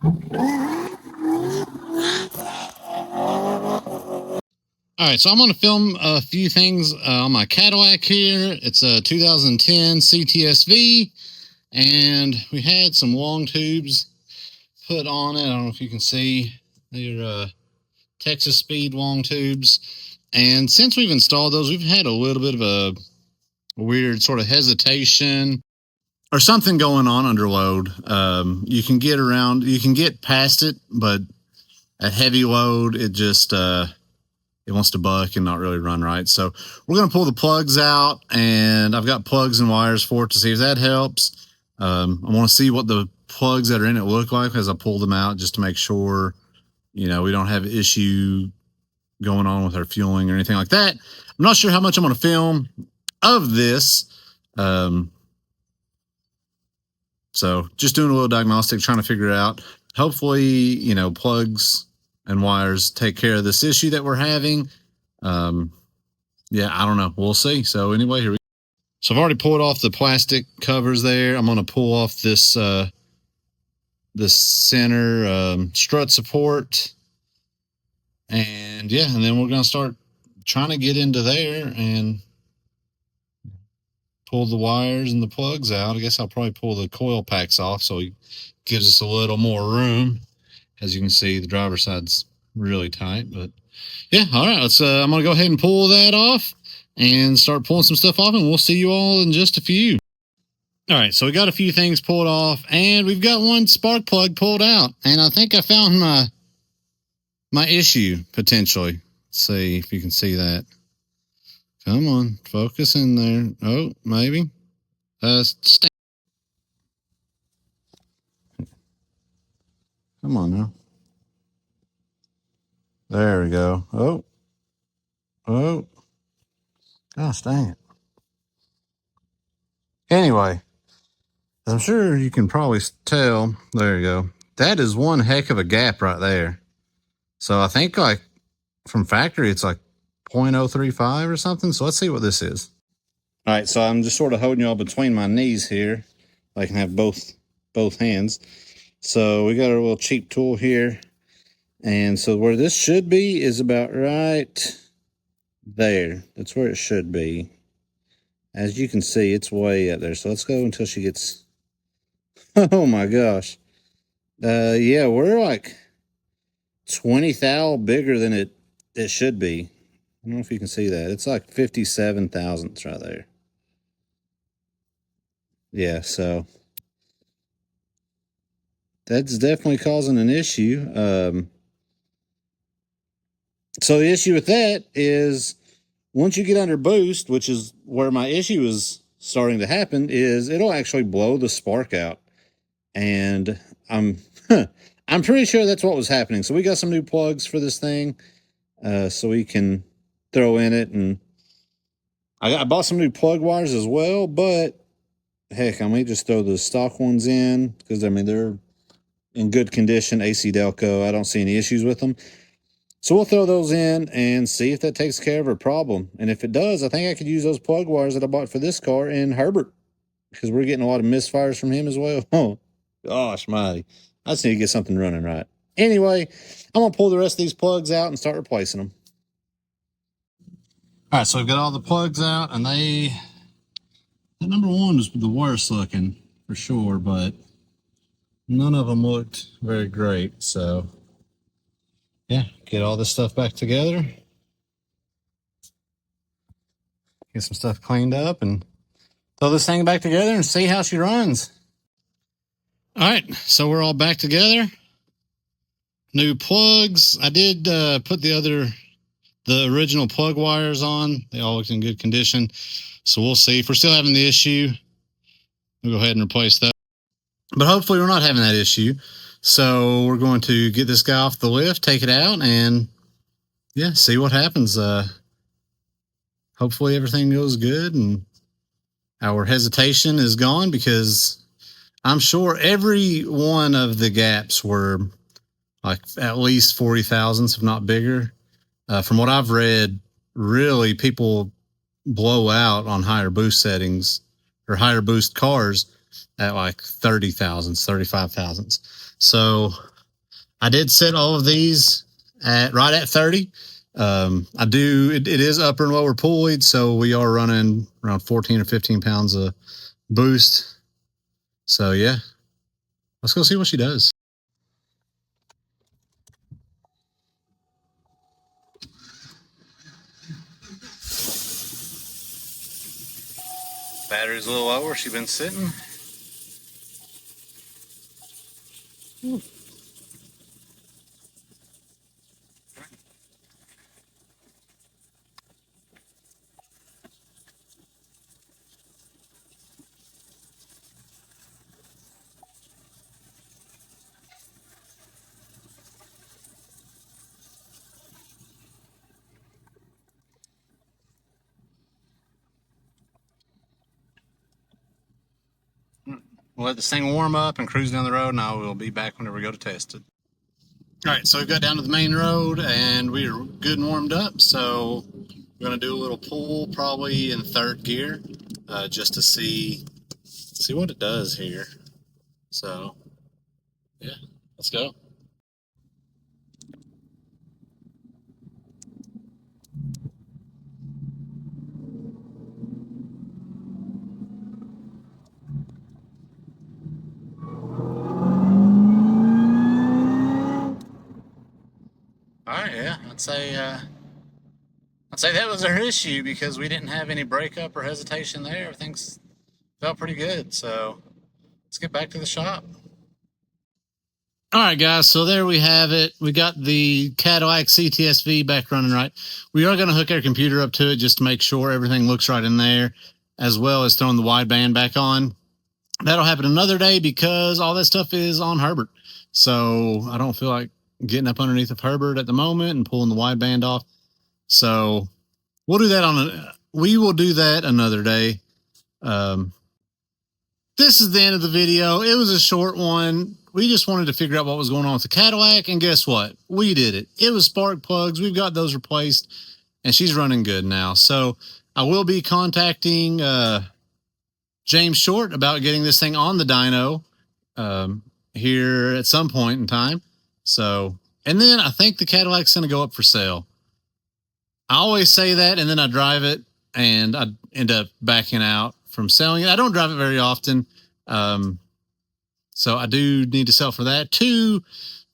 All right, so I'm going to film a few things on my Cadillac here. It's a 2010 CTS-V, and we had some long tubes put on it. I don't know if you can see. They're Texas Speed long tubes. And since we've installed those, we've had a little bit of a weird sort of hesitation or something going on under load. You can get around, you can get past it, but at heavy load, it just... it wants to buck and not really run right. So we're going to pull the plugs out, and I've got plugs and wires for it to see if that helps. I want to see what the plugs that are in it look like as I pull them out, just to make sure, you know, we don't have an issue going on with our fueling or anything like that. I'm not sure how much I'm going to film of this. So just doing a little diagnostic, trying to figure it out. Hopefully, you know, plugs and wires take care of this issue that we're having. Yeah, I don't know. We'll see. So anyway, here we go. So I've already pulled off the plastic covers there. I'm going to pull off this this center strut support. And yeah, and then we're going to start trying to get into there and pull the wires and the plugs out. I guess I'll probably pull the coil packs off so it gives us a little more room. As you can see, the driver's side's really tight, but yeah, all right, let's I'm gonna go ahead and pull that off and start pulling some stuff off, and we'll see you all in just a few. All right, so we got a few things pulled off, and we've got one spark plug pulled out, and I think I found my issue potentially. Let's see if you can see that. Come on, focus in there. Oh, maybe. Come on now. There we go. Oh. Gosh dang it. Anyway, as I'm sure you can probably tell, there you go. That is one heck of a gap right there. So I think like from factory, it's like 0.035 or something. So let's see what this is. All right, so I'm just sort of holding y'all between my knees here. I can have both hands. So we got our little cheap tool here. And so where this should be is about right there. That's where it should be. As you can see, it's way up there. So let's go until she gets... Oh my gosh. Yeah, we're like 20 thou bigger than it should be. I don't know if you can see that. It's like 57 thousandths right there. Yeah, so that's definitely causing an issue. So the issue with that is once you get under boost, which is where my issue is starting to happen, is it'll actually blow the spark out. And I'm pretty sure that's what was happening. So we got some new plugs for this thing, so we can throw in it. And I bought some new plug wires as well, but heck, I may just throw the stock ones in because, I mean, they're in good condition, AC Delco. I don't see any issues with them. So we'll throw those in and see if that takes care of our problem. And if it does, I think I could use those plug wires that I bought for this car in Herbert, because we're getting a lot of misfires from him as well. Oh, gosh, mighty. I just need to get something running right. Anyway, I'm going to pull the rest of these plugs out and start replacing them. All right, so we've got all the plugs out, and that number one was the worst looking for sure, but none of them looked very great. So yeah, get all this stuff back together, get some stuff cleaned up, and throw this thing back together and see how she runs. All right, so we're all back together. New plugs. I did put the original plug wires on. They all looked in good condition. So we'll see. If we're still having the issue, we'll go ahead and replace that. But hopefully we're not having that issue. So we're going to get this guy off the lift, take it out, and yeah, see what happens. Hopefully everything goes good and our hesitation is gone, because I'm sure every one of the gaps were like at least 40 thousandths, if not bigger. From what I've read, really people blow out on higher boost settings or higher boost cars at like 30 thousandths, 35 thousandths. So I did set all of these at right at 30. It is upper and lower pulleyed, so we are running around 14 or 15 pounds of boost. So yeah, let's go see what she does. Battery's a little lower. She's been sitting. We'll let this thing warm up and cruise down the road, and I will be back whenever we go to test it. All right, so we got down to the main road, and we are good and warmed up. So we're going to do a little pull, probably in third gear, just to see what it does here. So yeah, let's go. All right, yeah, I'd say that was our issue, because we didn't have any breakup or hesitation there. Things felt pretty good. So let's get back to the shop. All right, guys, so there we have it. We got the Cadillac CTS-V back running right. We are going to hook our computer up to it just to make sure everything looks right in there, as well as throwing the wideband back on. That'll happen another day, because all that stuff is on Herbert. So I don't feel like getting up underneath of Herbert at the moment and pulling the wideband off. So we'll do that we will do that another day. This is the end of the video. It was a short one. We just wanted to figure out what was going on with the Cadillac, and guess what? We did it. It was spark plugs. We've got those replaced, and she's running good now. So I will be contacting James Short about getting this thing on the dyno here at some point in time. So, and then I think the Cadillac's going to go up for sale. I always say that, and then I drive it, and I end up backing out from selling it. I don't drive it very often. So I do need to sell for that to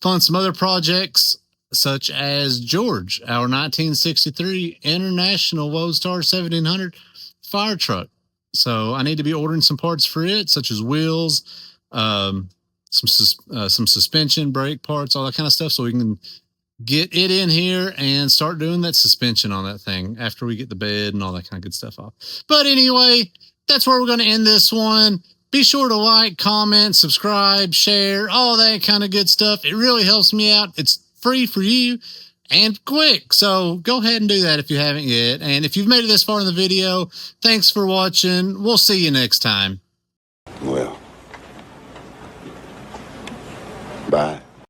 fund some other projects, such as George, our 1963 International Lodestar 1700 fire truck. So I need to be ordering some parts for it, such as wheels, some suspension, brake parts, all that kind of stuff, so we can get it in here and start doing that suspension on that thing after we get the bed and all that kind of good stuff off. But anyway, that's where we're going to end this one. Be sure to like, comment, subscribe, share, all that kind of good stuff. It really helps me out. It's free for you and quick. So go ahead and do that if you haven't yet. And if you've made it this far in the video, thanks for watching. We'll see you next time. Well, bye.